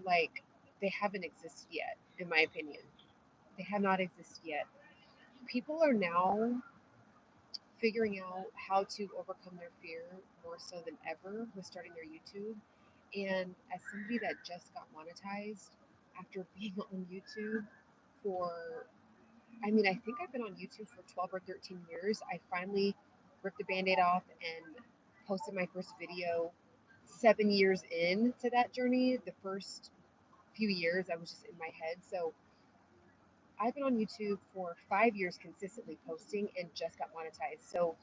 like they haven't existed yet, in my opinion. They have not existed yet. People are now figuring out how to overcome their fear more so than ever with starting their YouTube. And as somebody that just got monetized after being on YouTube for, I mean, I think I've been on YouTube for 12 or 13 years. I finally ripped the band aid off and posted my first video 7 years into that journey. The first few years, I was just in my head. So I've been on YouTube for 5 years consistently posting and just got monetized. So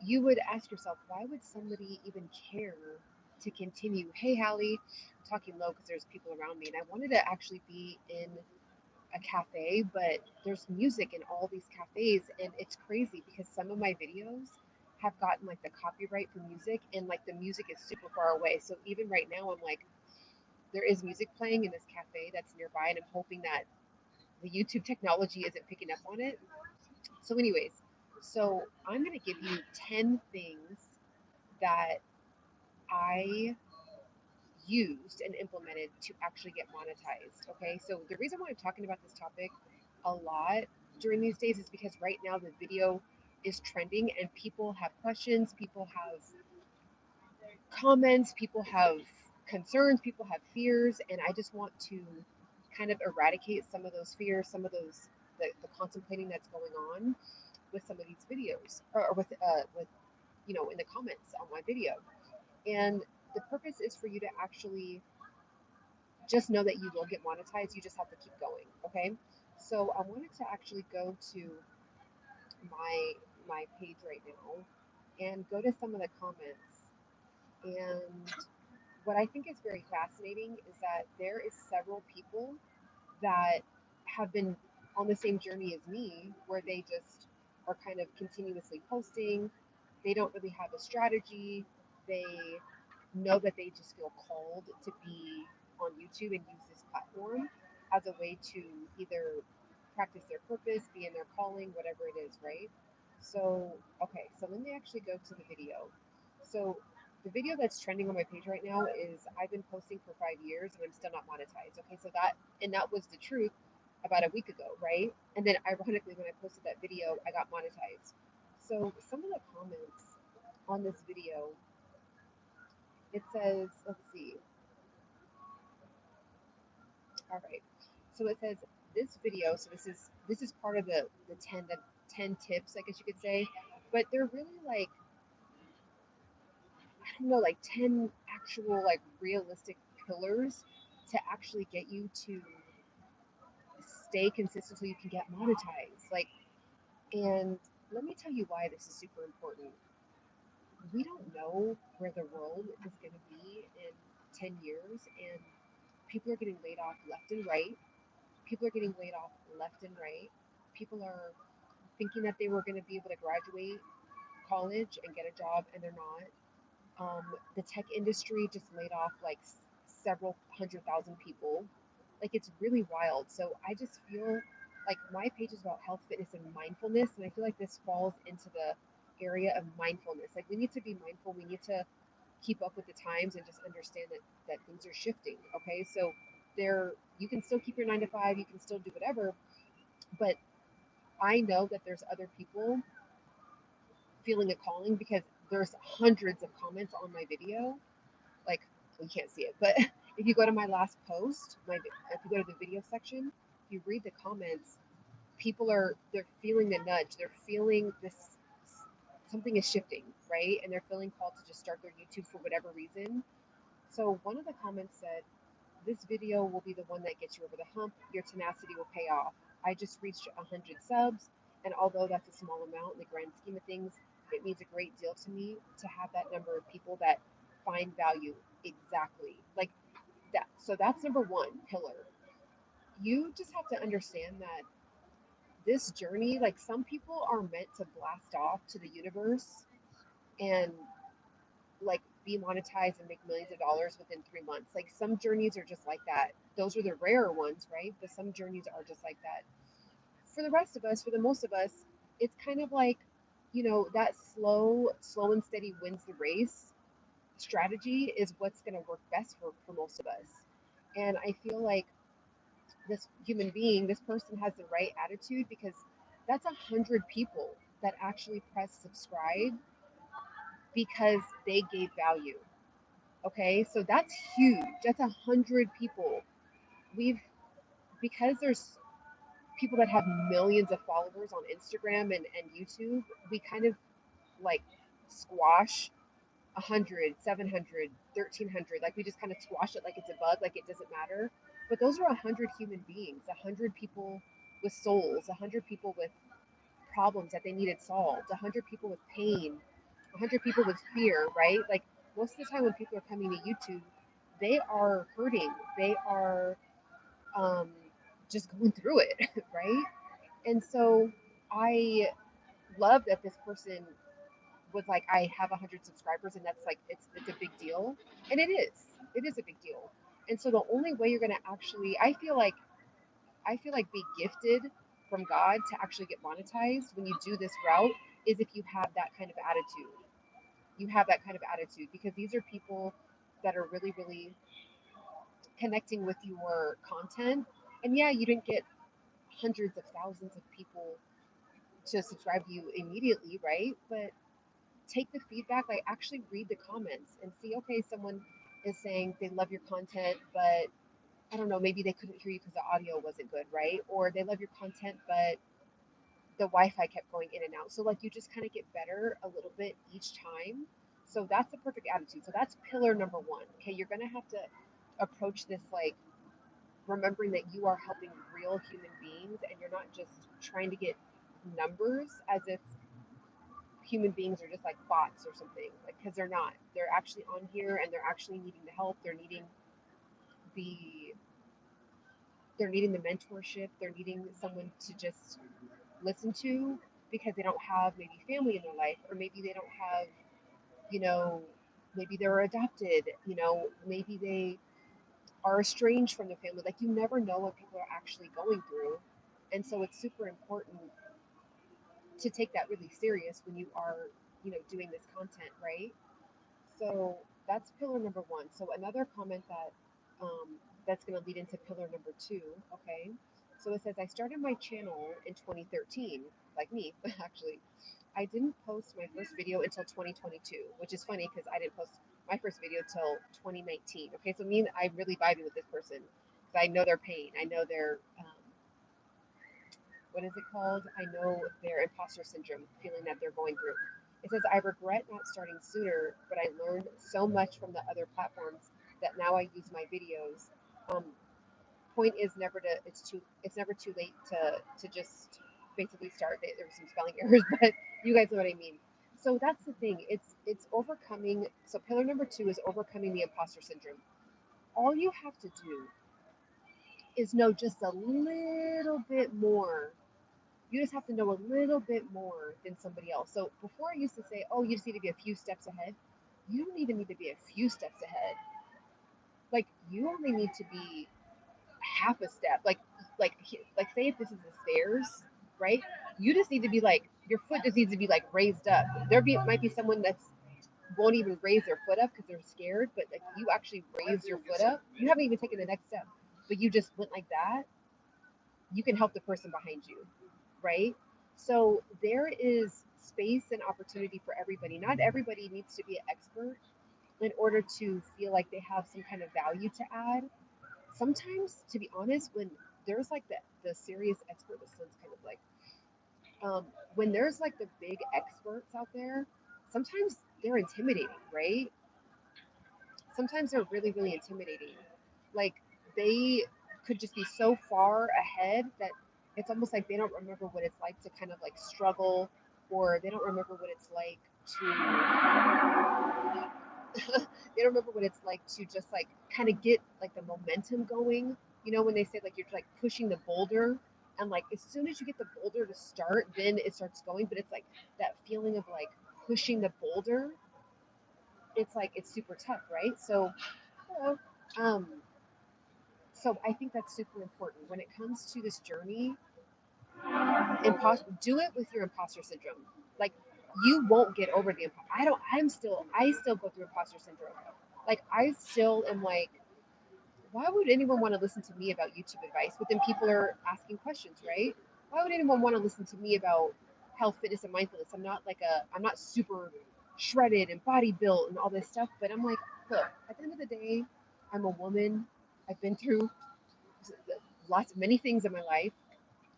you would ask yourself, why would somebody even care to continue? Hey, Hallie, I'm talking low because there's people around me, and I wanted to actually be in a cafe, but there's music in all these cafes, and it's crazy because some of my videos have gotten like the copyright for music, and like the music is super far away. So even right now, I'm like, there is music playing in this cafe that's nearby, and I'm hoping that the YouTube technology isn't picking up on it. So, anyways, so I'm going to give you 10 things that I used and implemented to actually get monetized. Okay, so the reason why I'm talking about this topic a lot during these days is because right now the video is trending and people have questions, people have comments, people have concerns, people have fears, and I just want to kind of eradicate some of those fears, some of those the contemplating that's going on with some of these videos, or with in the comments on my video. And the purpose is for you to actually just know that you will get monetized. You just have to keep going. Okay. So I wanted to actually go to my page right now and go to some of the comments. And what I think is very fascinating is that there is several people that have been on the same journey as me, where they just are kind of continuously posting. They don't really have a strategy. They know that they just feel called to be on YouTube and use this platform as a way to either practice their purpose, be in their calling, whatever it is, right? So, okay, so let me actually go to the video. So, the video that's trending on my page right now is I've been posting for 5 years and I'm still not monetized. Okay, so that was the truth about a week ago, right? And then ironically, when I posted that video, I got monetized. So some of the comments on this video, it says, let's see, all right. So it says this video. So this is part of the 10 tips, I guess you could say, but they're really like, I don't know, like 10 actual like realistic pillars to actually get you to stay consistent so you can get monetized. Like, and let me tell you why this is super important. We don't know where the world is going to be in 10 years, and people are getting laid off left and right. People are getting laid off left and right. People are thinking that they were going to be able to graduate college and get a job, and they're not. The tech industry just laid off like several 100,000 people. Like, it's really wild. So I just feel like my page is about health, fitness, and mindfulness, and I feel like this falls into the area of mindfulness. Like, we need to be mindful. We need to keep up with the times and just understand that things are shifting. Okay, so there you can still keep your 9 to 5, you can still do whatever, but I know that there's other people feeling a calling because there's hundreds of comments on my video. Like, you can't see it, but if you go to my last post, if you go to the video section, if you read the comments, they're feeling the nudge. They're feeling this, something is shifting, right? And they're feeling called to just start their YouTube for whatever reason. So one of the comments said, "This video will be the one that gets you over the hump. Your tenacity will pay off. I just reached 100 subs, and although that's a small amount in the grand scheme of things, it means a great deal to me to have that number of people that find value." Exactly. Like that. So that's number one pillar. You just have to understand that this journey, like, some people are meant to blast off to the universe and like be monetized and make millions of dollars within 3 months. Like, some journeys are just like that. Those are the rarer ones, right? But some journeys are just like that. For the rest of us, for the most of us, it's kind of like, that slow and steady wins the race strategy is what's going to work best for most of us. And I feel like this human being, this person has the right attitude, because that's 100 people that actually press subscribe because they gave value. Okay, so that's huge. That's 100 people. We've Because there's people that have millions of followers on Instagram and YouTube, we kind of like squash 100, 700, 1,300. Like we just kind of squash it like it's a bug, like it doesn't matter. But those are 100 human beings, 100 people with souls, 100 people with problems that they needed solved, 100 people with pain, 100 people with fear, right? Like most of the time when people are coming to YouTube, they are hurting. They are um, just going through it, right? And so I love that this person was like, I have 100 subscribers, and that's like it's a big deal, and it is a big deal. And so the only way you're gonna actually, I feel like be gifted from God to actually get monetized when you do this route is if you have that kind of attitude. You have that kind of attitude, because these are people that are really, really connecting with your content. And yeah, you didn't get hundreds of thousands of people to subscribe to you immediately, right? But take the feedback, like actually read the comments and see, okay, someone is saying they love your content, but I don't know, maybe they couldn't hear you because the audio wasn't good, right? Or they love your content, but the Wi-Fi kept going in and out. So like you just kind of get better a little bit each time. So that's the perfect attitude. So that's pillar number one. Okay, you're gonna have to approach this like remembering that you are helping real human beings and you're not just trying to get numbers as if human beings are just like bots or something, like because they're not. They're actually on here and they're actually needing the help. The they're needing the mentorship. They're needing someone to just listen to, because they don't have maybe family in their life, or maybe they don't have, you know, maybe they're adopted, maybe they are estranged from their family. Like you never know what people are actually going through. And so it's super important to take that really serious when you are, doing this content, right? So that's pillar number one. So another comment that's going to lead into pillar number two. Okay. So it says, I started my channel in 2013, like me, actually. I didn't post my first video until 2022, which is funny because I didn't post my first video till 2019. Okay. So I'm really vibing with this person because I know their pain. I know their, what is it called? I know their imposter syndrome, feeling that they're going through. It says, I regret not starting sooner, but I learned so much from the other platforms that now I use my videos. Um, Point is it's never too late to just basically start. There were some spelling errors, but you guys know what I mean. So that's the thing. It's overcoming. So pillar number two is overcoming the imposter syndrome. All you have to do is know just a little bit more. You just have to know a little bit more than somebody else. So before I used to say, oh, you just need to be a few steps ahead. You don't even need to be a few steps ahead. Like you only need to be half a step. Like say if this is the stairs, right? You just need to be like your foot just needs to be like raised up. Might be someone that's won't even raise their foot up because they're scared, but like you actually raise your foot up. You haven't even taken the next step, but you just went like that. You can help the person behind you, right? So there is space and opportunity for everybody. Not everybody needs to be an expert in order to feel like they have some kind of value to add. Sometimes, to be honest, when there's like the serious expert, this sounds kind of like when there's like the big experts out there, sometimes they're intimidating, right? Sometimes they're really, really intimidating. Like they could just be so far ahead that it's almost like they don't remember what it's like to kind of like struggle, or they don't remember what it's like to they don't remember what it's like to just like kind of get like the momentum going. When they say like you're like pushing the boulder, and like as soon as you get the boulder to start, then it starts going. But it's like that feeling of like pushing the boulder. It's like it's super tough, right? So, um, so I think that's super important when it comes to this journey. Do it with your imposter syndrome. Like you won't get over the I don't. I still go through imposter syndrome. Like I still am like why would anyone want to listen to me about YouTube advice? But then people are asking questions, right? Why would anyone want to listen to me about health, fitness, and mindfulness? I'm not super shredded and body built and all this stuff, but I'm like, look, at the end of the day, I'm a woman. I've been through many things in my life.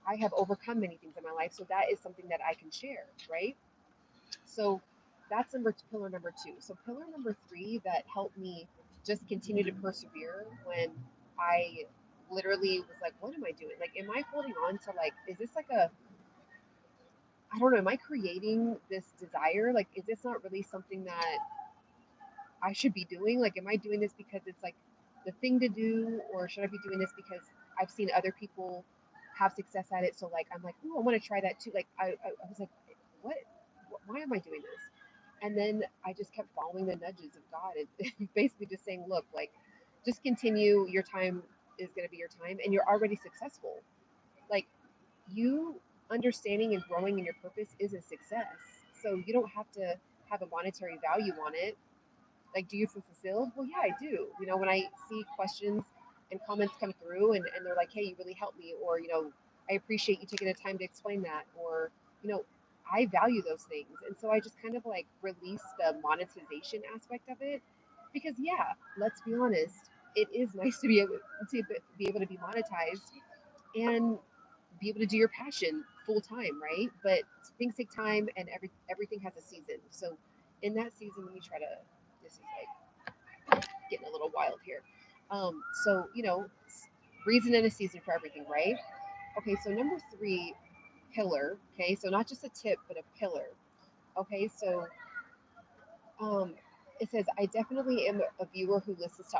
I have overcome many things in my life, so that is something that I can share, right? So that's pillar number two. So pillar number three that helped me just continue to persevere when I literally was like, what am I doing? Like, am I holding on to like, is this like I don't know, am I creating this desire? Like, is this not really something that I should be doing? Like, am I doing this because it's like the thing to do, or should I be doing this because I've seen other people have success at it? So like, I'm like, oh, I want to try that too. Like, I was like, what? Why am I doing this? And then I just kept following the nudges of God and basically just saying, look, like, just continue. Your time is going to be your time, and you're already successful. Like, you understanding and growing in your purpose is a success. So you don't have to have a monetary value on it. Like, do you feel fulfilled? Well, yeah, I do. You know, when I see questions and comments come through and they're like, hey, you really helped me, or, you know, I appreciate you taking the time to explain that, or, you know, I value those things. And so I just kind of like release the monetization aspect of it because, yeah, let's be honest, it is nice to be able to be monetized and be able to do your passion full time, right? But things take time, and everything has a season. So in that season, let me try to. This is like getting a little wild here. So you know, reason and a season for everything, right? Okay, so number three, pillar. Okay, so not just a tip, but a pillar. Okay, so um, it says I definitely am a viewer who listens to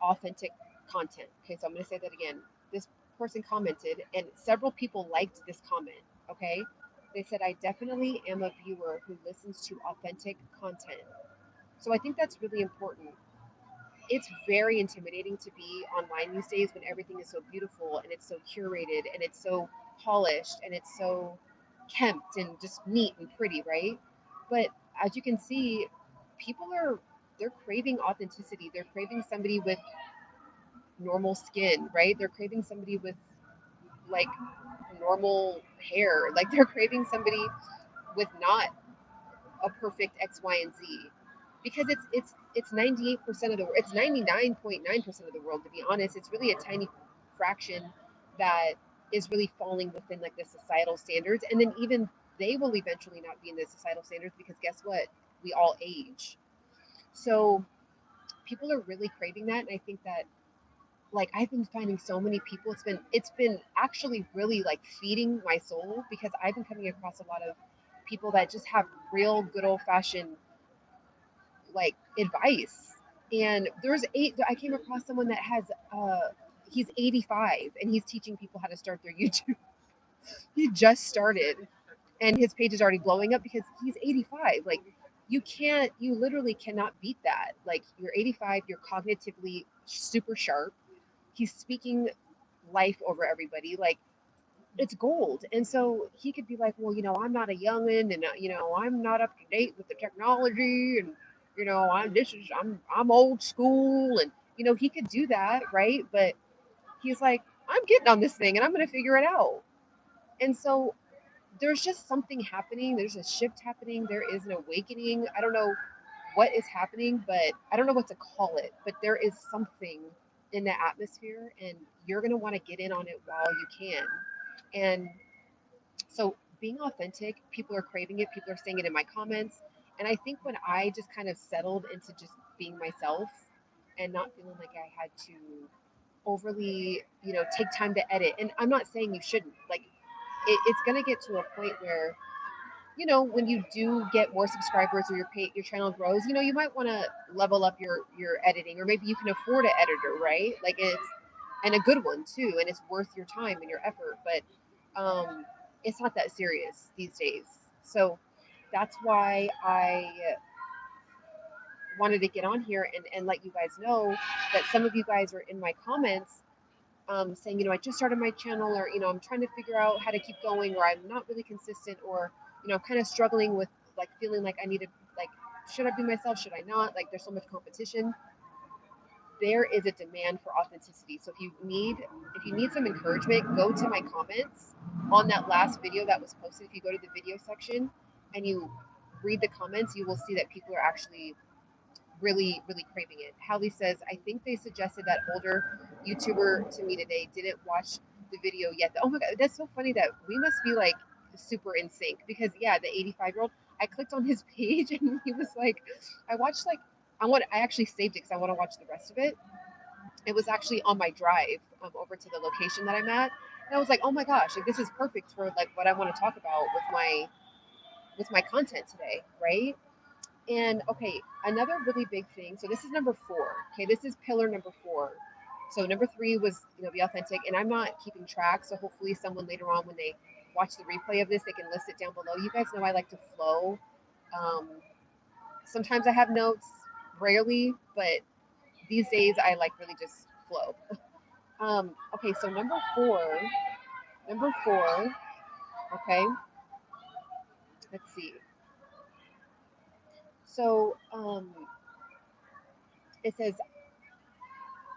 authentic content. Okay, so I'm going to say that again. This person commented, and several people liked this comment. Okay, they said I definitely am a viewer who listens to authentic content. So I think that's really important. It's very intimidating to be online these days when everything is so beautiful and it's so curated and it's so polished and it's so kempt and just neat and pretty, right? But as you can see, people are they're craving authenticity. They're craving somebody with normal skin, right? They're craving somebody with like normal hair. Like they're craving somebody with not a perfect X, Y, and Z, because it's 98% of the it's 99.9% of the world. To be honest, it's really a tiny fraction that is really falling within like the societal standards, and then even they will eventually not be in the societal standards because guess what? We all age. So people are really craving that, and I think that like I've been finding so many people. It's been actually really like feeding my soul because I've been coming across a lot of people that just have real good old fashioned like advice. And I came across someone that has he's 85 and he's teaching people how to start their YouTube. He just started and his page is already blowing up because he's 85. Like you literally cannot beat that. Like you're 85, you're cognitively super sharp. He's speaking life over everybody. Like it's gold. And so he could be like, well, you know, I'm not a youngin, and you know, I'm not up to date with the technology, and you know, I'm old school, and you know, he could do that, right? But he's like, I'm getting on this thing, and I'm gonna figure it out. And so there's just something happening. There's a shift happening. There is an awakening. I don't know what is happening, but I don't know what to call it. But there is something in the atmosphere, and you're gonna want to get in on it while you can. And so being authentic, people are craving it. People are saying it in my comments. And I think when I just kind of settled into just being myself and not feeling like I had to overly, you know, take time to edit. And I'm not saying you shouldn't. Like it's gonna get to a point where, you know, when you do get more subscribers or your channel grows, you know, you might want to level up your editing, or maybe you can afford an editor, right? Like it's and a good one too, and it's worth your time and your effort. But it's not that serious these days. So that's why I wanted to get on here and let you guys know that some of you guys are in my comments saying, you know, I just started my channel, or, you know, I'm trying to figure out how to keep going, or I'm not really consistent, or, you know, I'm kind of struggling with like feeling like I need to, like, should I be myself? Should I not? Like, there's so much competition. there is a demand for authenticity. So if you need some encouragement, go to my comments on that last video that was posted. If you go to the video section and you read the comments, you will see that people are actually really, really craving it. Hallie says, I think they suggested that older YouTuber to me today. Didn't watch the video yet. Oh my God, that's so funny that we must be like super in sync, because yeah, the 85-year-old, I clicked on his page and he was like, I watched like, I actually saved it because I want to watch the rest of it. It was actually on my drive over to the location that I'm at. And I was like, oh my gosh, like this is perfect for like what I want to talk about with my content today, right? And okay, another really big thing. So this is number 4. Okay, this is pillar number 4. So number 3 was, be authentic, and I'm not keeping track. So hopefully someone later on, when they watch the replay of this, they can list it down below. You guys know I like to flow. Sometimes I have notes, rarely, but these days I like really just flow. Okay, so number four. Okay, let's see. So it says,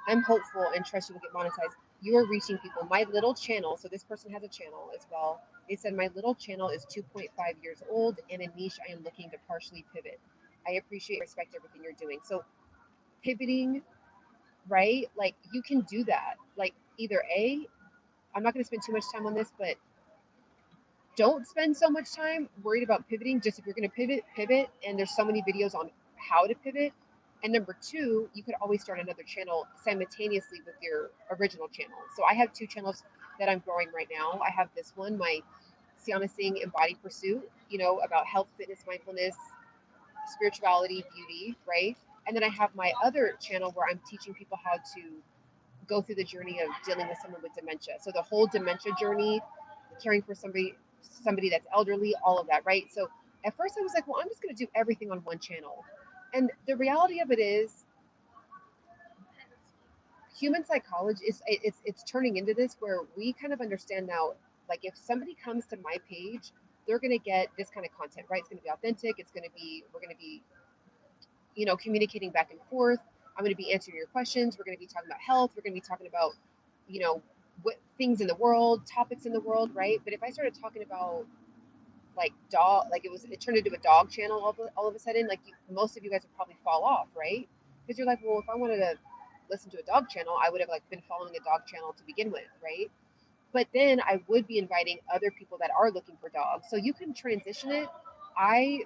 I'm hopeful and trust you will get monetized. You are reaching people. My little channel, so this person has a channel as well. They said, my little channel is 2.5 years old and a niche I am looking to partially pivot. I appreciate and respect everything you're doing. So pivoting, right? Like you can do that. Like either A, I'm not going to spend too much time on this, but don't spend so much time worried about pivoting. Just if you're going to pivot, and there's so many videos on how to pivot. And number 2, you could always start another channel simultaneously with your original channel. So I have 2 channels that I'm growing right now. I have this one, my Ciana Singh Embody Pursuit, about health, fitness, mindfulness, spirituality, beauty, right? And then I have my other channel where I'm teaching people how to go through the journey of dealing with someone with dementia. So the whole dementia journey, caring for somebody that's elderly, all of that, right? So at first I was like, well, I'm just going to do everything on one channel. And the reality of it is, human psychology it's turning into this where we kind of understand now, like if somebody comes to my page, they're going to get this kind of content, right? It's going to be authentic. We're going to be, communicating back and forth. I'm going to be answering your questions. We're going to be talking about health. We're going to be talking about, what things in the world, topics in the world, right? But if I started talking about like dog, like it turned into a dog channel all of a sudden, like most of you guys would probably fall off, right? Because you're like, well, if I wanted to listen to a dog channel, I would have like been following a dog channel to begin with, right? But then I would be inviting other people that are looking for dogs, so you can transition it. I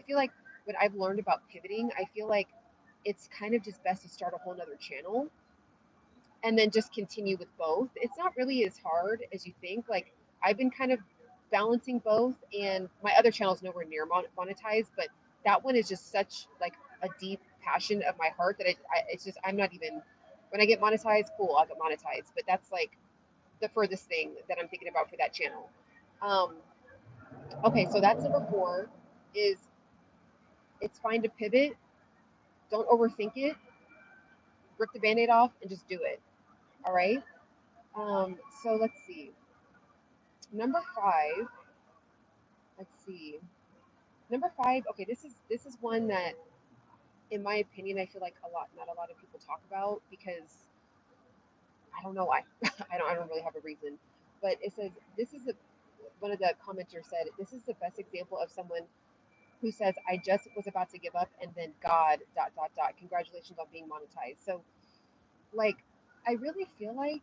feel like what I've learned about pivoting, I feel like it's kind of just best to start a whole nother channel and then just continue with both. It's not really as hard as you think. Like I've been kind of balancing both, and my other channel is nowhere near monetized, but that one is just such like a deep passion of my heart that it's just, I'm not even, when I get monetized, cool, I'll get monetized, but that's like the furthest thing that I'm thinking about for that channel. Okay, so that's number 4 is it's fine to pivot. Don't overthink it. Rip the band-aid off and just do it. All right. So let's see. Number 5. Let's see. Number 5. Okay, this is one that, in my opinion, I feel like not a lot of people talk about, because I don't know why. I don't really have a reason. But it says, one of the commenters said, this is the best example of someone who says, I just was about to give up, and then God, ... Congratulations on being monetized. So, like, I really feel like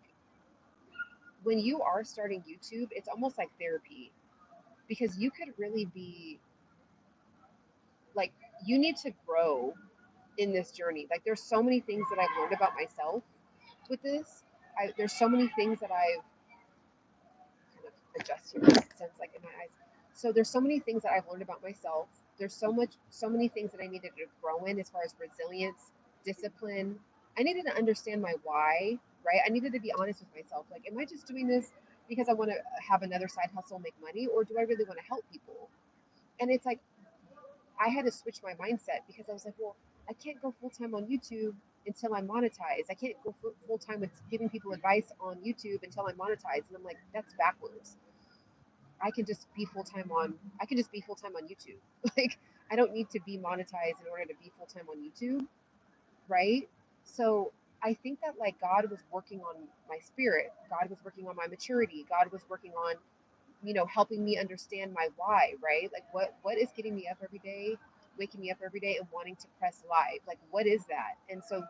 when you are starting YouTube, it's almost like therapy, because you could really be, like, you need to grow in this journey. Like, there's so many things that I've learned about myself with this. There's so many things that I've kind of adjust here, since like in my eyes. So there's so many things that I've learned about myself. There's so many things that I needed to grow in as far as resilience, discipline. I needed to understand my why, right? I needed to be honest with myself. Like, am I just doing this because I want to have another side hustle, make money, or do I really want to help people? And it's like, I had to switch my mindset, because I was like, well, I can't go full time on YouTube until I'm monetized. I can't go full time with giving people advice on YouTube until I'm monetized. And I'm like, that's backwards. I can just be full time on YouTube. Like, I don't need to be monetized in order to be full time on YouTube, right? So I think that like God was working on my spirit, God was working on my maturity, God was working on, helping me understand my why, right? Like what is getting me up every day, waking me up every day and wanting to press live? Like what is that? And so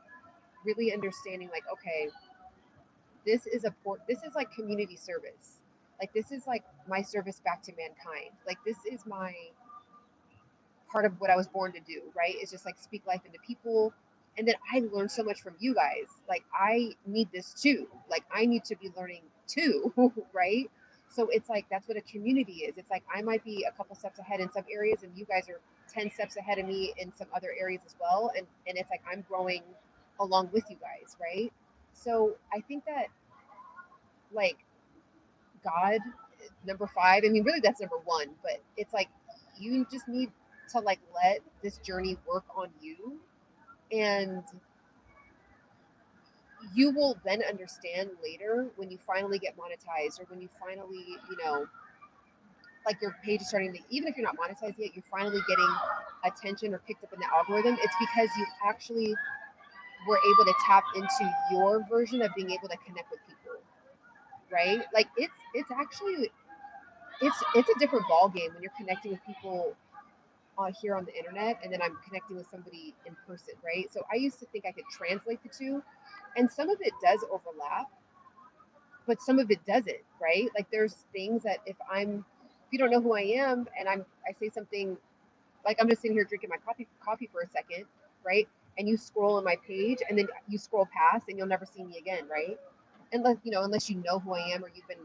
really understanding like, okay, this is like community service. Like this is like my service back to mankind. Like this is my part of what I was born to do, right? Is just like speak life into people. And then I learned so much from you guys. Like I need this too. Like I need to be learning too, right? So it's like that's what a community is. It's like I might be a couple steps ahead in some areas and you guys are 10 steps ahead of me in some other areas as well. And it's like I'm growing along with you guys, right? So I think that like God, number five. I mean, really, that's number one. But it's like you just need to like let this journey work on you, and you will then understand later when you finally get monetized or when you finally, like your page is starting to, even if you're not monetized yet, you're finally getting attention or picked up in the algorithm. It's because you actually were able to tap into your version of being able to connect with people, right? Like it's actually it's a different ball game when you're connecting with people here on the internet and then I'm connecting with somebody in person, right? So I used to think I could translate the two, and some of it does overlap, but some of it doesn't, right? Like there's things that if you don't know who I am and I say something like I'm just sitting here drinking my coffee for a second, right? And you scroll on my page and then you scroll past and you'll never see me again, right? Unless you know who I am or you've been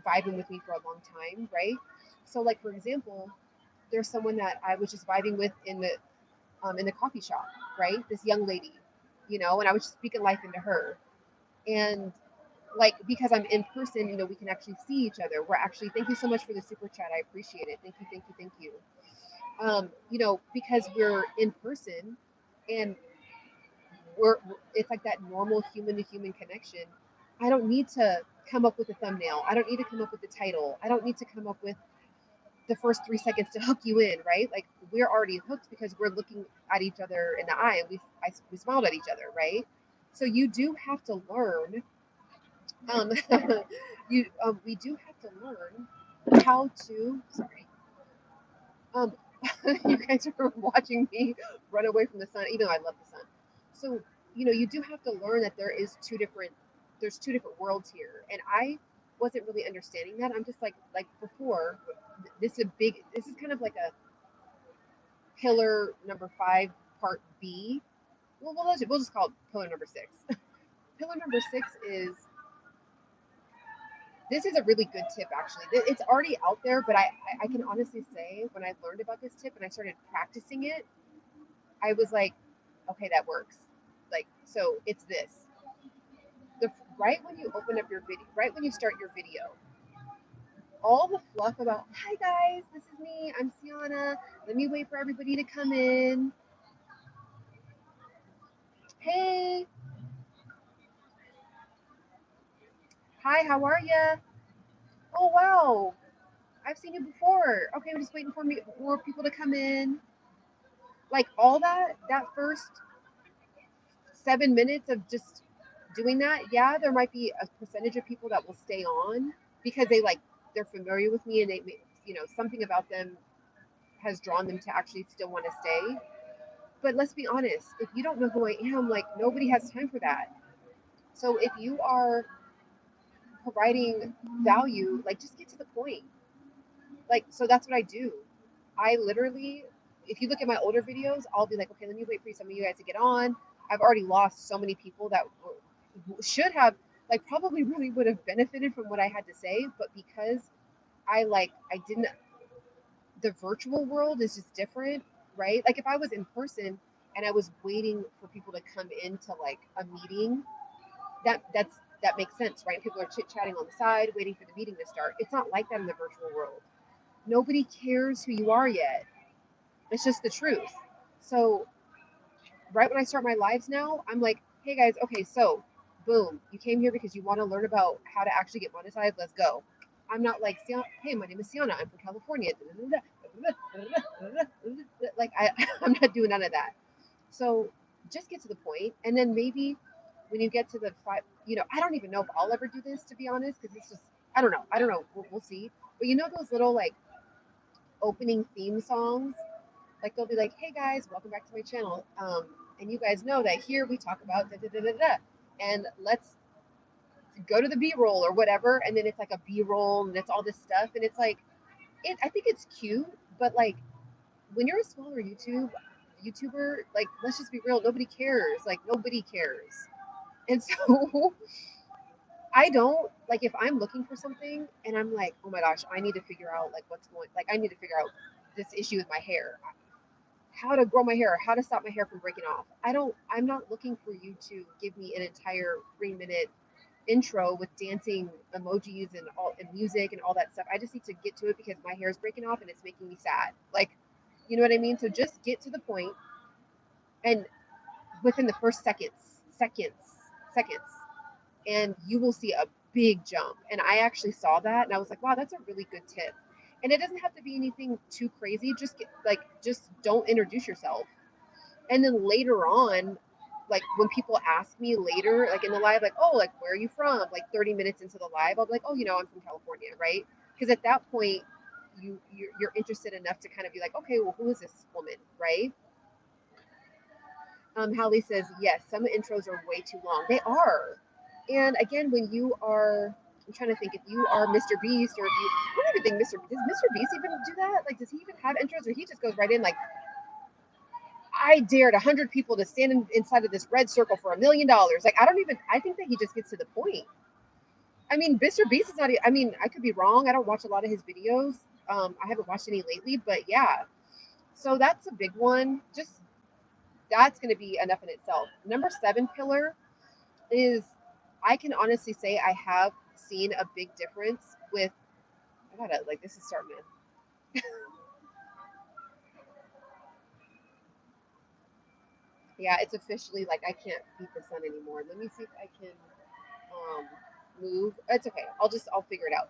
vibing with me for a long time, right? So like for example, there's someone that I was just vibing with in the coffee shop, right? This young lady, and I was just speaking life into her. And like because I'm in person, we can actually see each other. We're actually thank you so much for the super chat. I appreciate it. Thank you, thank you, thank you. Because we're in person and we're it's like that normal human to human connection. I don't need to come up with a thumbnail. I don't need to come up with the title. I don't need to come up with the first 3 seconds to hook you in, right? Like we're already hooked because we're looking at each other in the eye and we smiled at each other, right? So you do have to learn. Um, we do have to learn how to. Sorry. Um, you guys are watching me run away from the sun, even though I love the sun. So you do have to learn that there's two different worlds here, and I wasn't really understanding that. I'm just like before. This is kind of like a pillar number 5, part B. Well, we'll just call it pillar number 6. Pillar number 6 is this is a really good tip actually. It's already out there, but I can honestly say when I learned about this tip and I started practicing it, I was like, okay, that works. Like, so it's this. The right when you open up your video, right when you start your video, all the fluff about, hi guys, this is me, I'm Ciana. Let me wait for everybody to come in. Hey, hi, how are ya? Oh wow, I've seen you before. Okay, I'm just waiting for more people to come in. Like all that first 7 minutes of just doing that, yeah, there might be a percentage of people that will stay on because they're familiar with me and they, something about them has drawn them to actually still want to stay. But let's be honest, if you don't know who I am, like nobody has time for that. So if you are providing value, like just get to the point. Like, so that's what I do. I literally, if you look at my older videos, I'll be like, okay, let me wait for some of you guys to get on. I've already lost so many people that should have, like, probably really would have benefited from what I had to say, but because I didn't, the virtual world is just different, right? Like, if I was in person and I was waiting for people to come into like a meeting, that makes sense, right? People are chit chatting on the side, waiting for the meeting to start. It's not like that in the virtual world. Nobody cares who you are yet. It's just the truth. So right when I start my lives now, I'm like, hey guys, okay, so boom, you came here because you want to learn about how to actually get monetized. Let's go. I'm not like, hey, my name is Ciana. I'm from California. Like I'm not doing none of that. So just get to the point, and then maybe when you get to the five, you know, I don't even know if I'll ever do this, to be honest, because it's just, I don't know. I don't know. We'll see. But you know those little like opening theme songs? Like they'll be like, hey guys, welcome back to my channel. And you guys know that here we talk about da da da da da. And let's go to the B-roll or whatever. And then it's like a B-roll and it's all this stuff. And it's like, I think it's cute, but like when you're a smaller YouTuber, like let's just be real, nobody cares. Like nobody cares. And so I don't like if I'm looking for something and I'm like, oh my gosh, I need to figure out like what's going like I need to figure out this issue with my hair. How to grow my hair, how to stop my hair from breaking off. I'm not looking for you to give me an entire 3-minute intro with dancing emojis and all and music and all that stuff. I just need to get to it because my hair is breaking off and it's making me sad. Like, you know what I mean? So just get to the point, and within the first seconds, and you will see a big jump. And I actually saw that and I was like, wow, that's a really good tip. And it doesn't have to be anything too crazy. Just don't introduce yourself. And then later on, like when people ask me later, like in the live, like, oh, like where are you from? Like 30 minutes into the live, I'll be like, oh, you know, I'm from California, right? Because at that point, you're interested enough to kind of be like, okay, well, who is this woman, right? Hallie says, yes, some intros are way too long. They are. And again, when you are, I'm trying to think, if you are Mr. Beast or if you, I don't even think does Mr. Beast even do that? Like, does he even have intros or he just goes right in like, I dared 100 people to stand inside of this red circle for $1 million. Like, I think that he just gets to the point. I mean, Mr. Beast is not, I mean, I could be wrong. I don't watch a lot of his videos. I haven't watched any lately, but yeah. So that's a big one. Just, that's going to be enough in itself. Number 7 pillar is, I can honestly say I have seen a big difference with, I gotta, like, this is starting to, yeah, it's officially like I can't beat the sun anymore. Let me see if I can move. It's okay. I'll figure it out.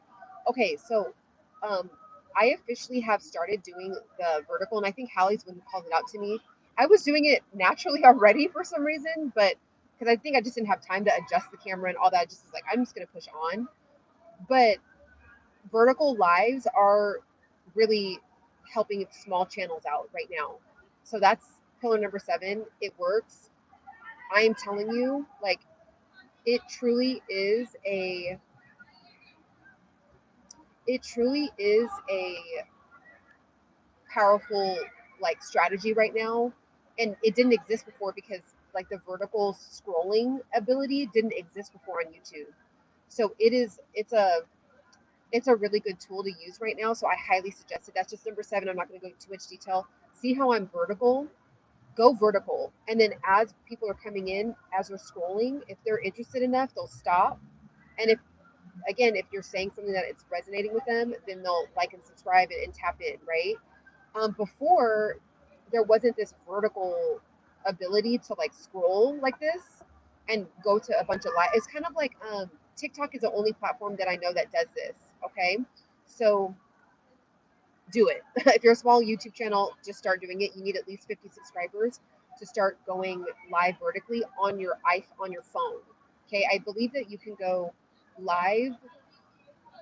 Okay, so I officially have started doing the vertical, and I think Hallie's one who called it out to me. I was doing it naturally already for some reason, but because I think I just didn't have time to adjust the camera and all that. I just was like, I'm just gonna push on. But vertical lives are really helping small channels out right now. So that's pillar number 7. It works. I am telling you, like, it truly is a powerful like strategy right now, and it didn't exist before because like the vertical scrolling ability didn't exist before on YouTube. So it's a really good tool to use right now. So I highly suggest it. That's just number 7. I'm not going to go into too much detail. See how I'm vertical? Go vertical, and then as people are coming in, as they're scrolling, if they're interested enough, they'll stop. And if you're saying something that it's resonating with them, then they'll like and subscribe and tap in, right? Before, there wasn't this vertical ability to like scroll like this and go to a bunch of live. It's kind of like TikTok is the only platform that I know that does this. Okay, so do it. If you're a small YouTube channel, just start doing it. You need at least 50 subscribers to start going live vertically on your phone. Okay, I believe that you can go live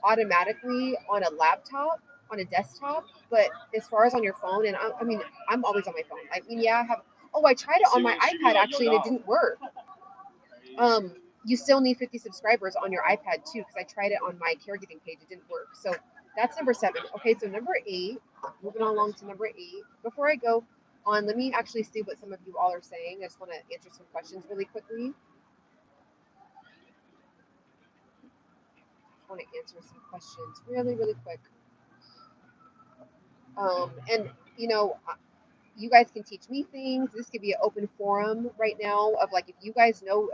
automatically on a laptop, on a desktop, but as far as on your phone, and I mean, I'm always on my phone. I mean, yeah, I have. Oh, I tried it on my iPad actually, and it didn't work. You still need 50 subscribers on your iPad too, because I tried it on my caregiving page. It didn't work. So that's number 7. Okay, so number 8. Moving on along to number 8. Before I go on, let me actually see what some of you all are saying. I just want to answer some questions really quickly. I want to answer some questions really, really quick. And you know, you guys can teach me things. This could be an open forum right now of like, if you guys know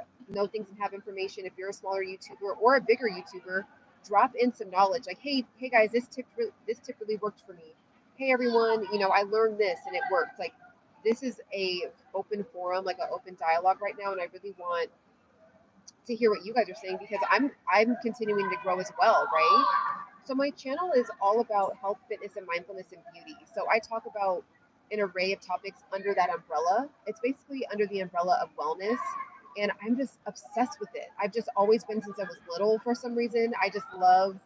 things and have information, if you're a smaller YouTuber or a bigger YouTuber, drop in some knowledge. Like, hey guys, this tip really worked for me. Hey everyone, you know, I learned this and it worked. Like, this is a open forum, like an open dialogue right now, and I really want to hear what you guys are saying because I'm continuing to grow as well, right? So my channel is all about health, fitness, and mindfulness and beauty. So I talk about an array of topics under that umbrella. It's basically under the umbrella of wellness. and I'm just obsessed with it. I've just always been since I was little for some reason. I just love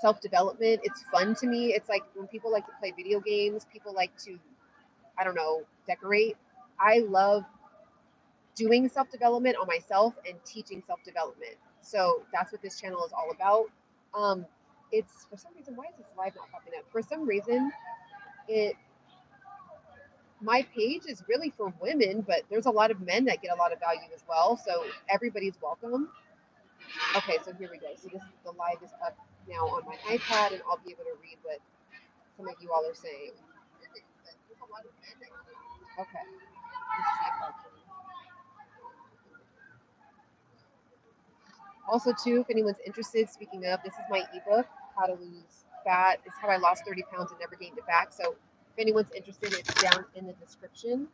self-development. It's fun to me. It's like when people like to play video games, people like to, I don't know, decorate. I love doing self-development on myself and teaching self-development. So that's what this channel is all about. It's for some reason, why is this live not popping up? For some reason, it my page is really for women, but there's a lot of men that get a lot of value as well. So everybody's welcome. Okay, so here we go. So this the live is up now on my iPad, and I'll be able to read what some of you all are saying. Okay. Let's see if I can. Also, too, if anyone's interested, speaking of, this is my ebook, How to Lose Fat. It's how I lost 30 pounds and never gained it back. So if anyone's interested, it's down in the description.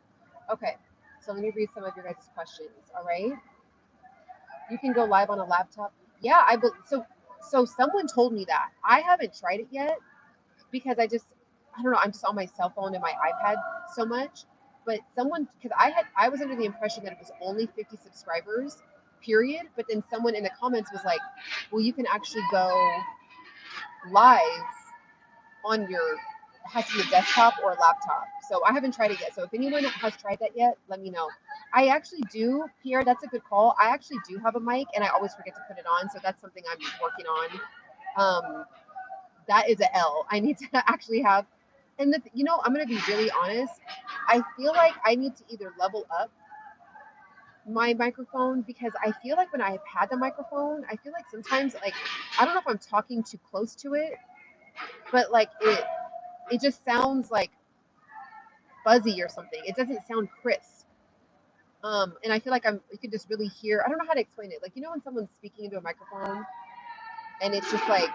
Okay, so let me read some of your guys' questions. All right. You can go live on a laptop. Yeah, so someone told me that. I haven't tried it yet because I don't know, I'm just on my cell phone and my iPad so much. But someone, because I was under the impression that it was only 50 subscribers, period. But then someone in the comments was like, well, you can actually go live on your, it has to be a desktop or a laptop. So I haven't tried it yet. So if anyone has tried that yet, let me know. I actually do, Pierre, that's a good call. I actually do have a mic and I always forget to put it on. So that's something I'm working on. That is a L. I need to actually have, and I'm going to be really honest. I feel like I need to either level up my microphone because I feel like when I've had the microphone, I feel like sometimes like, I don't know if I'm talking too close to it, but like it just sounds like fuzzy or something. It doesn't sound crisp. And I feel like you can just really hear, I don't know how to explain it. Like, when someone's speaking into a microphone and it's just like,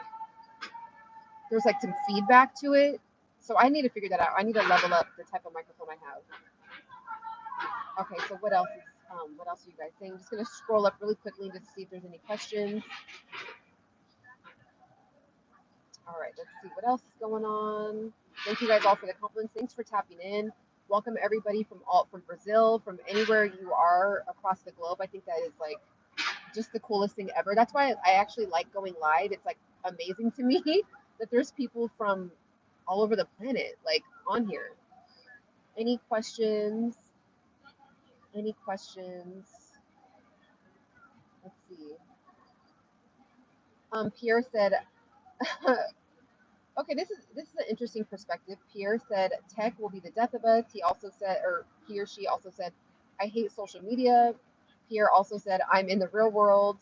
there's like some feedback to it. So I need to figure that out. I need to level up the type of microphone I have. Okay, so what else are you guys saying? I'm just gonna scroll up really quickly just to see if there's any questions. All right, let's see what else is going on. Thank you guys all for the compliments. Thanks for tapping in. Welcome everybody from Brazil, from anywhere you are across the globe. I think that is like just the coolest thing ever. That's why I actually like going live. It's like amazing to me that there's people from all over the planet like on here. Any questions? Any questions? Let's see. Pierre said, okay, this is an interesting perspective. Pierre said tech will be the death of us. He also said, or he or she also said, I hate social media. Pierre also said, I'm in the real world.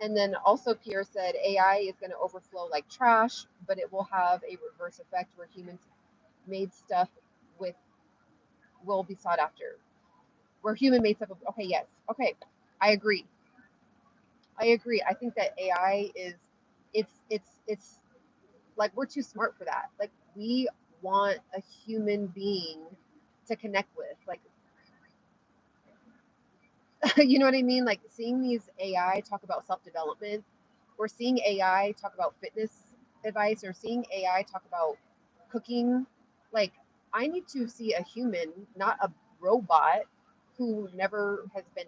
And then also Pierre said AI is going to overflow like trash, but it will have a reverse effect where humans made stuff with will be sought after. Where human made stuff. Okay, yes. Okay, I agree. I think that AI is it's like we're too smart for that. Like we want a human being to connect with. Like you know what I mean? Like seeing these AI talk about self-development, or seeing AI talk about fitness advice, or seeing AI talk about cooking. Like I need to see a human, not a robot who never has been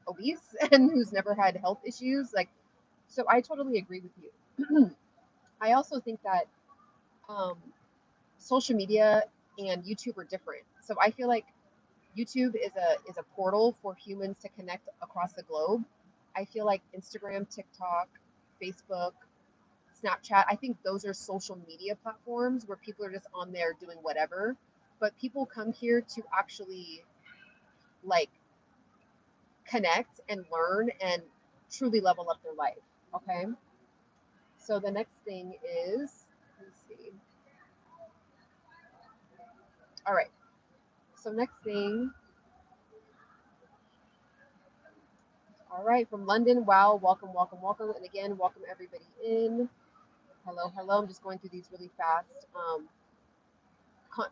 obese and who's never had health issues. Like, so I totally agree with you. I also think that social media and YouTube are different. So I feel like YouTube is a portal for humans to connect across the globe. I feel like Instagram, TikTok, Facebook, Snapchat, I think those are social media platforms where people are just on there doing whatever. But people come here to actually like connect and learn and truly level up their life. Okay. So the next thing is, let's see. All right. So next thing. All right, from London. Wow, welcome, welcome, welcome. And again, welcome everybody in. Hello, hello. I'm just going through these really fast.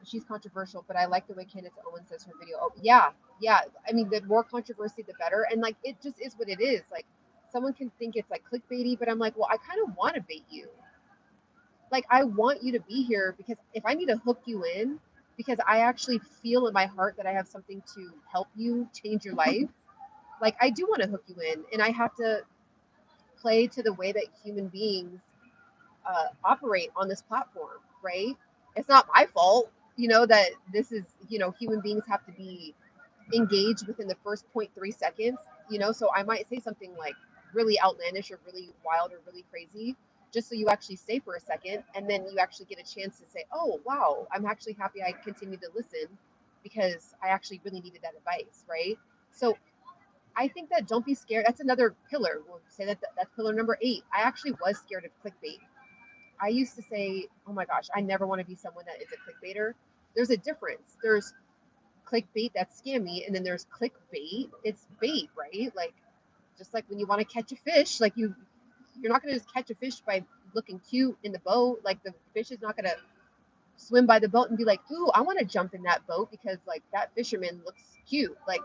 She's controversial, but I like the way Candace Owens says her video. Oh, yeah, yeah. I mean, the more controversy, the better. And like, it just is what it is. Like, someone can think it's like clickbaity, but I'm like, well, I kind of want to bait you. Like, I want you to be here because if I need to hook you in, because I actually feel in my heart that I have something to help you change your life. Like, I do want to hook you in, and I have to play to the way that human beings operate on this platform, right? It's not my fault, that this is, human beings have to be engaged within the first 0.3 seconds, so I might say something like really outlandish or really wild or really crazy, just so you actually stay for a second, and then you actually get a chance to say, oh, wow, I'm actually happy I continued to listen because I actually really needed that advice, right? So I think that don't be scared. That's another pillar. We'll say that's pillar number 8. I actually was scared of clickbait. I used to say, oh my gosh, I never want to be someone that is a clickbaiter. There's a difference. There's clickbait, that's scammy, and then there's clickbait. It's bait, right? Like, just like when you want to catch a fish, like you're not going to just catch a fish by looking cute in the boat. Like, the fish is not going to swim by the boat and be like, ooh, I want to jump in that boat because like that fisherman looks cute. Like,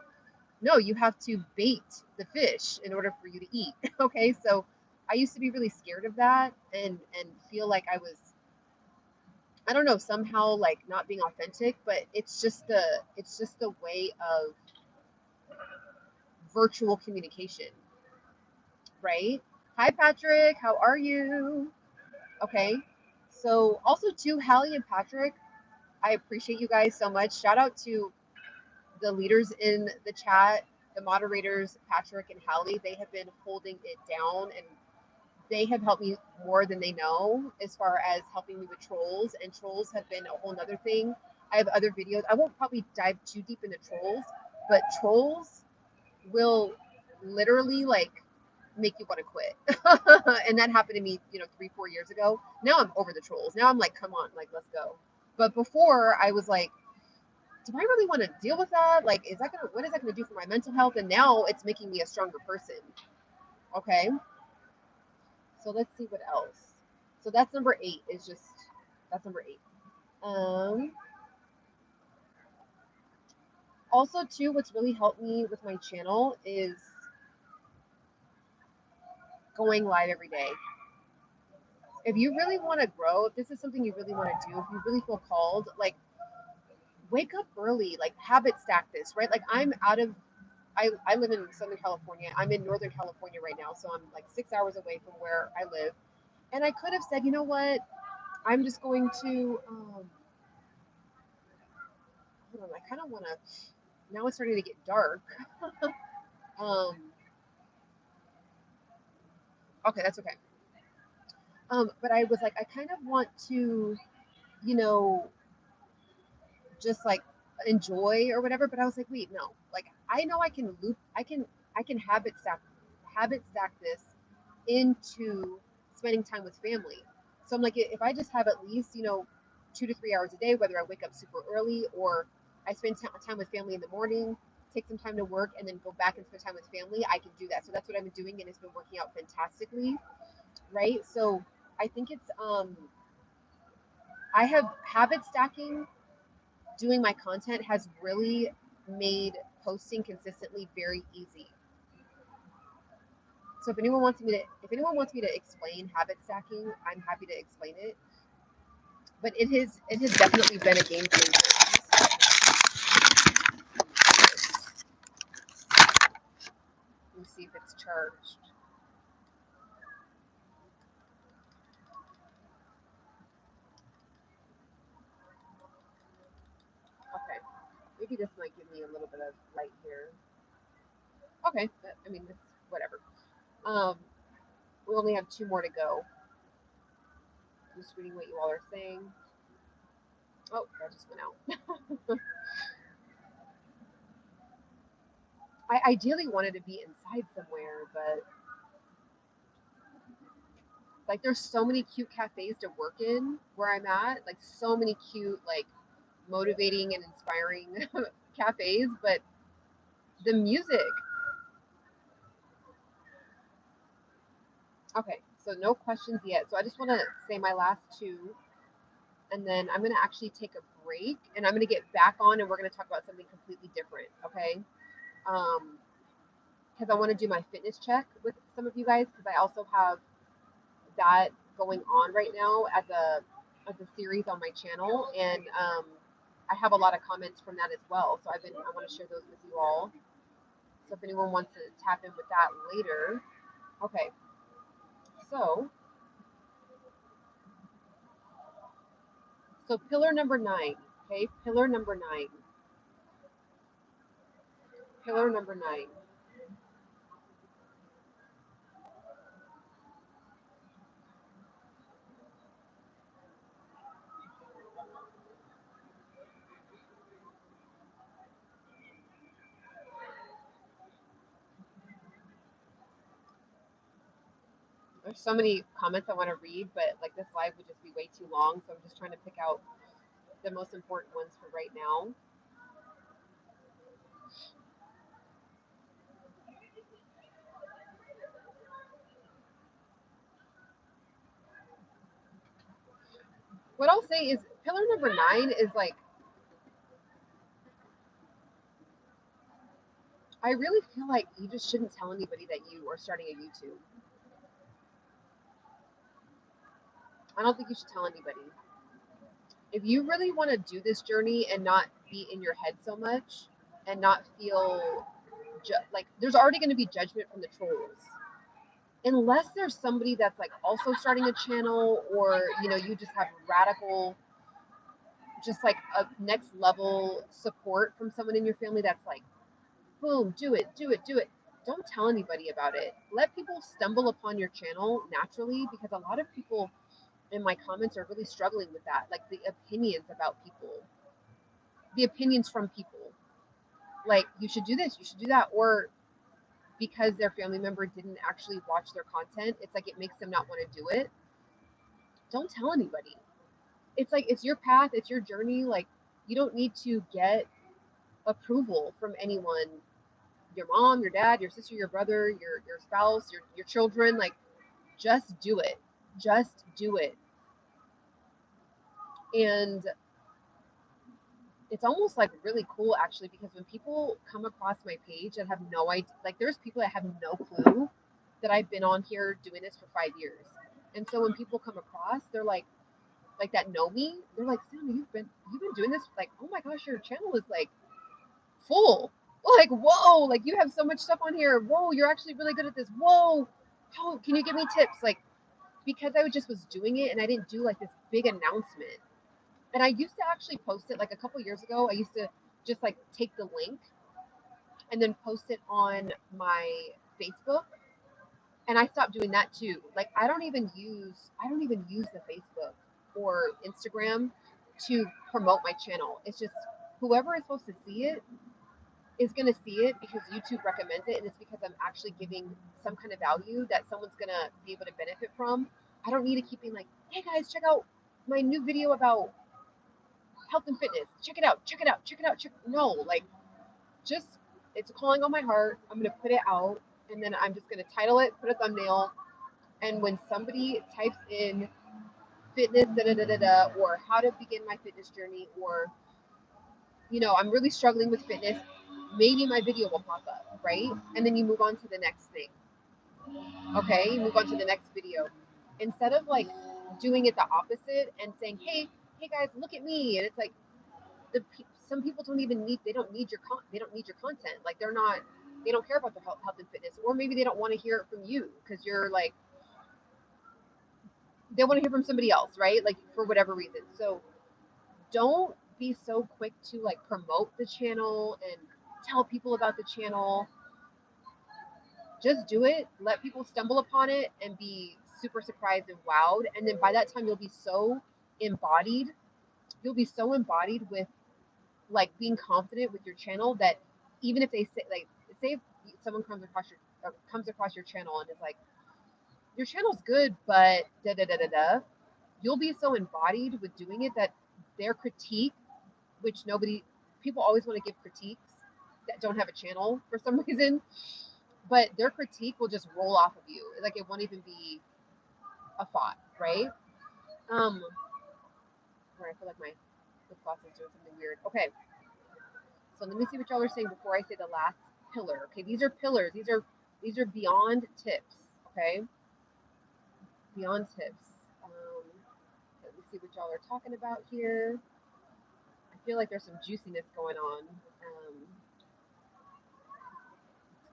no, you have to bait the fish in order for you to eat. Okay, so I used to be really scared of that and feel like I don't know, somehow like not being authentic, but it's just the way of virtual communication, right? Hi Patrick, how are you? Okay. So also too, Hallie and Patrick, I appreciate you guys so much. Shout out to the leaders in the chat, the moderators, Patrick and Hallie. They have been holding it down, and they have helped me more than they know as far as helping me with trolls. And trolls have been a whole nother thing. I have other videos. I won't probably dive too deep into trolls, but trolls will literally like make you want to quit. And that happened to me, 3-4 years ago. Now I'm over the trolls. Now I'm like, come on, like, let's go. But before I was like, do I really want to deal with that? Like, what is that gonna do for my mental health? And now it's making me a stronger person. Okay. So let's see what else. So that's number 8 that's number 8. Um, Also too, what's really helped me with my channel is going live every day. If you really want to grow, if this is something you really want to do, if you really feel called, like, wake up early, like habit stack this, right? Like, I live in Southern California. I'm in Northern California right now, so I'm like 6 hours away from where I live. And I could have said, you know what? I'm just going to, hold on, I kind of want to, now it's starting to get dark. um, okay, that's okay. But I was like, I kind of want to, you know, just like enjoy or whatever. But I was like, wait, no. Like, I know I can habit stack this into spending time with family. So I'm like, if I just have at least 2 to 3 hours a day, whether I wake up super early or I spend time with family in the morning, take some time to work, and then go back and spend time with family, I can do that. So that's what I've been doing, and it's been working out fantastically, right? So I think I have habit stacking. Doing my content has really made posting consistently very easy. So if anyone wants me to explain habit stacking, I'm happy to explain it. But it has definitely been a game changer. Let me see if it's charged. Okay, maybe this might give me a little bit of light here. Okay, I mean, it's whatever. Um, we only have 2 more to go. Just reading what you all are saying. Oh, that just went out. I ideally wanted to be inside somewhere, but like, there's so many cute cafes to work in where I'm at, like so many cute, like, motivating and inspiring cafes, but the music. Okay, so no questions yet. So I just want to say my last 2, and then I'm going to actually take a break, and I'm going to get back on, and we're going to talk about something completely different, okay? Because I want to do my fitness check with some of you guys, because I also have that going on right now as a series on my channel, and I have a lot of comments from that as well. So I want to share those with you all. So if anyone wants to tap in with that later. Okay. So pillar number 9. Okay. Pillar number 9. Pillar number 9. There's so many comments I want to read, but like this live would just be way too long. So I'm just trying to pick out the most important ones for right now. What I'll say is pillar number 9 is like, I really feel like you just shouldn't tell anybody that you are starting a YouTube. I don't think you should tell anybody. If you really want to do this journey and not be in your head so much and not feel like there's already going to be judgment from the trolls. Unless there's somebody that's like also starting a channel, or you just have radical, just like a next level support from someone in your family that's like, boom, do it. Don't tell anybody about it. Let people stumble upon your channel naturally, because a lot of people in my comments are really struggling with that, like the opinions about people, the opinions from people, like you should do this, you should do that, or because their family member didn't actually watch their content, it's like it makes them not want to do it. Don't tell anybody. It's like, it's your path, it's your journey. Like, you don't need to get approval from anyone, your mom, your dad, your sister, your brother, your spouse, your children. Like, just do it. Just do it. And it's almost like really cool actually, because when people come across my page and have no idea, like there's people that have no clue that I've been on here doing this for 5 years. And so when people come across, they're like that know me, they're like, Ciana, you've been doing this, like, oh my gosh, your channel is like full. Like, whoa, like you have so much stuff on here. Whoa, you're actually really good at this. Whoa, how can you give me tips? Like, because I just was doing it and I didn't do like this big announcement. And I used to actually post it like a couple years ago. I used to just like take the link and then post it on my Facebook. And I stopped doing that too. Like, I don't even use the Facebook or Instagram to promote my channel. It's just whoever is supposed to see it is going to see it because YouTube recommends it, and it's because I'm actually giving some kind of value that someone's going to be able to benefit from. I don't need to keep being like, hey guys, check out my new video about health and fitness. Check it out. No, like, just, it's calling on my heart. I'm going to put it out, and then I'm just going to title it, put a thumbnail, and when somebody types in fitness, or how to begin my fitness journey, or, I'm really struggling with fitness, maybe my video will pop up, right? And then you move on to the next thing. Okay, you move on to the next video. Instead of like doing it the opposite and saying, hey guys, look at me. And it's like, some people don't need your content. Like, they don't care about their health and fitness, or maybe they don't want to hear it from you because you're like, they want to hear from somebody else, right? Like, for whatever reason. So don't be so quick to like promote the channel and tell people about the channel. Just do it, let people stumble upon it and be super surprised and wowed. And then by that time, you'll be so embodied with like being confident with your channel that even if they say, like, say if someone comes across your channel and is like, your channel's good, but you'll be so embodied with doing it that their critique, which people always want to give critiques that don't have a channel for some reason, but their critique will just roll off of you. Like, it won't even be a thought, right? Where I feel like my lip gloss is doing something weird. Okay. So let me see what y'all are saying before I say the last pillar. Okay, these are pillars. These are beyond tips. Okay, beyond tips. Let me see what y'all are talking about here. I feel like there's some juiciness going on.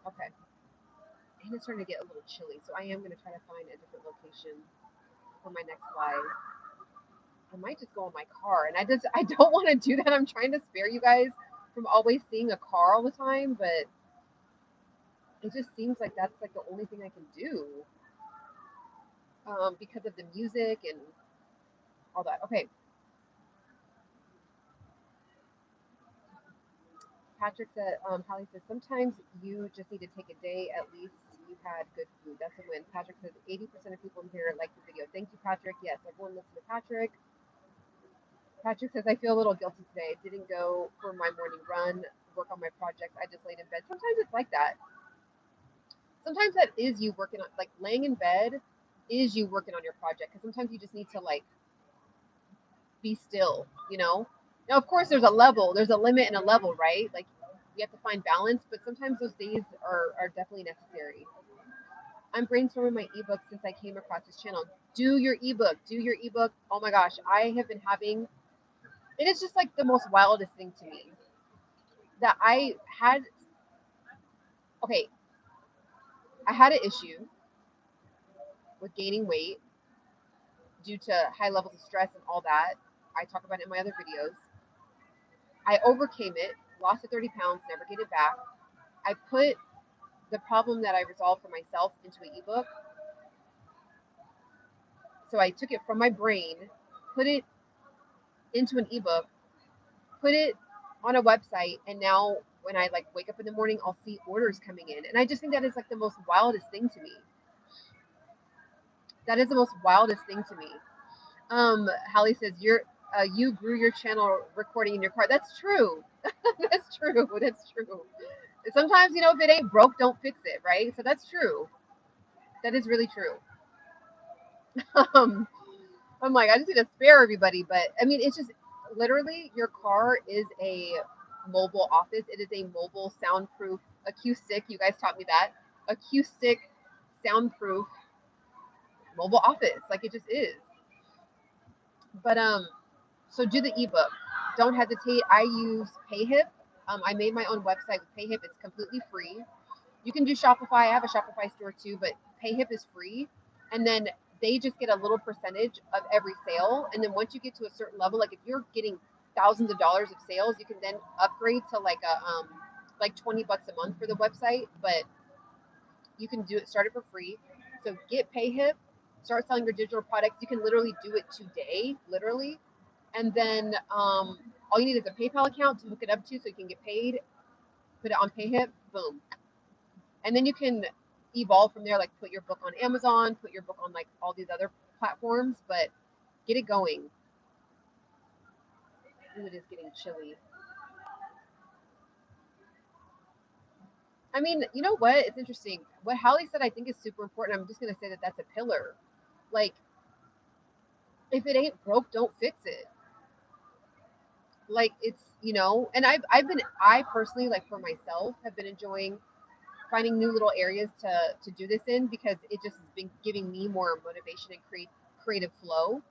Okay. And it's starting to get a little chilly, so I am going to try to find a different location for my next live. I might just go in my car, and I don't want to do that. I'm trying to spare you guys from always seeing a car all the time, but it just seems like that's like the only thing I can do because of the music and all that. Okay. Patrick said, Holly says, sometimes you just need to take a day. At least you had good food. That's a win. Patrick says, 80% of people in here like the video. Thank you, Patrick. Yes, everyone listen to Patrick. Patrick says, I feel a little guilty today. Didn't go for my morning run, work on my projects. I just laid in bed. Sometimes it's like that. Sometimes that is you working on, like laying in bed is you working on your project. Because sometimes you just need to like be still, you know? Now, of course, there's a limit and a level, right? Like you have to find balance, but sometimes those days are definitely necessary. I'm brainstorming my ebook since I came across this channel. Do your ebook. Oh my gosh, I have been having, it is just like the most wildest thing to me that okay, I had an issue with gaining weight due to high levels of stress and all that. I talk about it in my other videos. I overcame it, lost the 30 pounds, never get it back. I put the problem that I resolved for myself into an ebook. So I took it from my brain, put it into an ebook, put it on a website, and now when I like wake up in the morning, I'll see orders coming in. And I just think that is like the most wildest thing to me. That is the most wildest thing to me. Hallie says you grew your channel recording in your car. That's true. That's true. That's true. Sometimes, you know, if it ain't broke, don't fix it, right? So that's true. That is really true. I'm like, I just need to spare everybody, but I mean, it's just literally your car is a mobile office. It is a mobile soundproof acoustic. You guys taught me that acoustic soundproof mobile office. Like it just is. But so do the ebook. Don't hesitate. I use PayHip. I made my own website with PayHip. It's completely free. You can do Shopify. I have a Shopify store too, but PayHip is free. And then they just get a little percentage of every sale. And then once you get to a certain level, like if you're getting thousands of dollars of sales, you can then upgrade to like like $20 a month for the website. But you can do it, start it for free. So get PayHip, start selling your digital products. You can literally do it today, literally. And then all you need is a PayPal account to hook it up to so you can get paid. Put it on PayHip, boom. And then you can evolve from there, like put your book on Amazon, put your book on like all these other platforms, but get it going. Ooh, it is getting chilly. I mean, you know what? It's interesting. What Hallie said I think is super important. I'm just going to say that that's a pillar. Like, if it ain't broke, don't fix it. Like, it's, you know, and I personally, like for myself, have been enjoying finding new little areas to do this in because it just has been giving me more motivation and creative flow.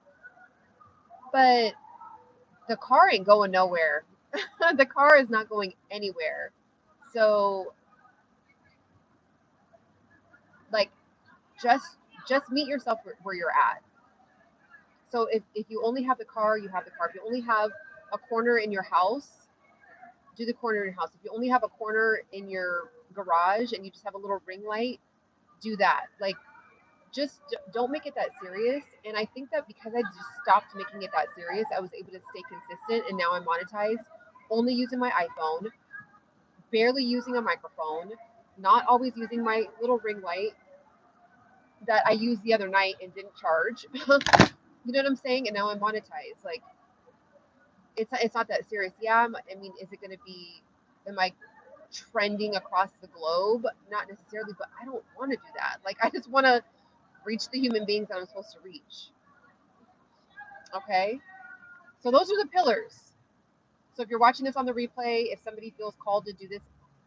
But the car ain't going nowhere. The car is not going anywhere. So like just meet yourself where you're at. So if you only have the car, you have the car. If you only have a corner in your house, do the corner in your house. If you only have a corner in your garage and you just have a little ring light, do that. Like just don't make it that serious. And I think that because I just stopped making it that serious, I was able to stay consistent and now I'm monetized, only using my iPhone, barely using a microphone, not always using my little ring light that I used the other night and didn't charge. You know what I'm saying? And now I'm monetized. Like it's not that serious. Yeah, I mean, is it going to be? Am I trending across the globe? Not necessarily, but I don't want to do that. Like I just want to reach the human beings that I'm supposed to reach. Okay, so those are the pillars. So if you're watching this on the replay, if somebody feels called to do this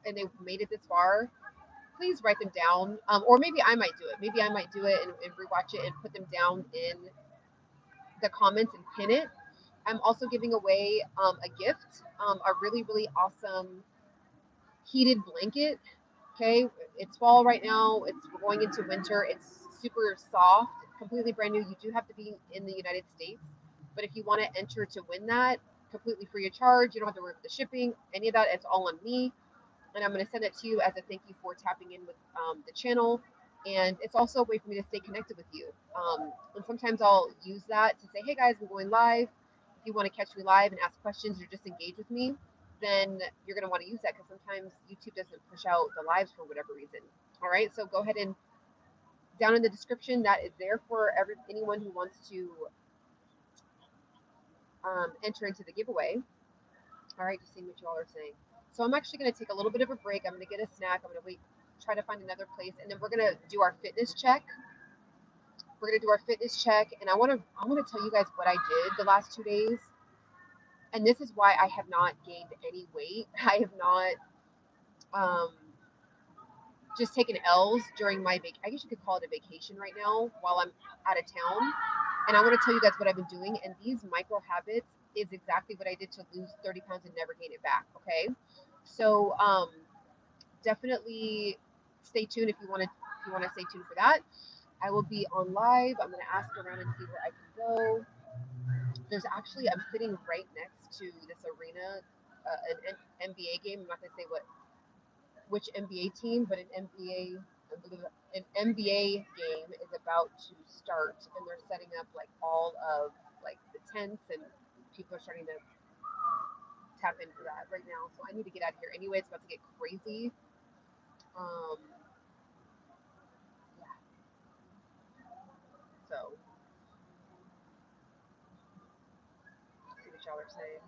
and they've made it this far, please write them down. Or maybe I might do it. Maybe I might do it and rewatch it and put them down in the comments and pin it. I'm also giving away a gift, a really, really awesome heated blanket. Okay, it's fall right now. We're going into winter. It's super soft, completely brand new. You do have to be in the United States, but if you want to enter to win that, completely free of charge. You don't have to worry about the shipping, any of that. It's all on me, and I'm going to send it to you as a thank you for tapping in with the channel. And it's also a way for me to stay connected with you. And sometimes I'll use that to say, hey guys, I'm going live. If you want to catch me live and ask questions or just engage with me, then you're going to want to use that, because sometimes YouTube doesn't push out the lives for whatever reason. All right, so go ahead and down in the description, that is there for anyone who wants to enter into the giveaway. All right, just seeing what you all are saying. So I'm actually going to take a little bit of a break. I'm going to get a snack. I'm going to wait, try to find another place, and then we're going to do our fitness check. We're going to do our fitness check, and I want to tell you guys what I did the last 2 days. And this is why I have not gained any weight. I have not just taken L's during my I guess you could call it a vacation right now while I'm out of town. And I want to tell you guys what I've been doing. And these micro habits is exactly what I did to lose 30 pounds and never gain it back. Okay. So definitely stay tuned if you want to stay tuned for that. I will be on live. I'm going to ask around and see where I can go. There's actually, I'm sitting right next to this arena, an NBA game. I'm not going to say which NBA team, but an NBA game is about to start, and they're setting up like all of like the tents, and people are starting to tap in for that right now. So I need to get out of here anyway. It's about to get crazy. Yeah. So see what y'all are saying.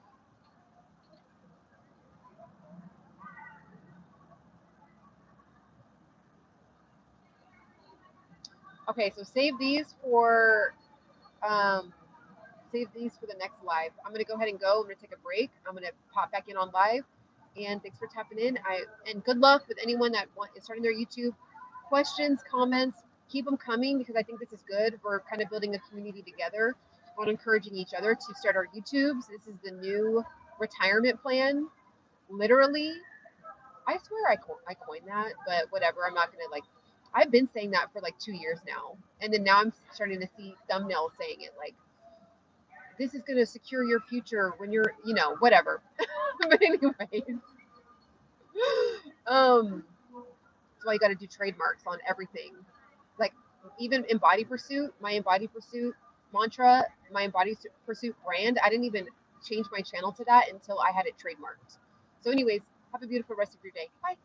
Okay, so save these for the next live. I'm gonna go ahead and go. I'm gonna take a break. I'm gonna pop back in on live. And thanks for tapping in. And good luck with anyone that is starting their YouTube. Questions, comments, keep them coming, because I think this is good. We're kind of building a community together on encouraging each other to start our YouTubes. This is the new retirement plan. Literally, I swear I coined that, but whatever. I'm not gonna like. I've been saying that for like 2 years now, and then now I'm starting to see thumbnails saying it like, this is going to secure your future when you're, whatever. But anyways, that's why you got to do trademarks on everything. Like even Embody Pursuit, my Embody Pursuit mantra, my Embody Pursuit brand, I didn't even change my channel to that until I had it trademarked. So anyways, have a beautiful rest of your day. Bye.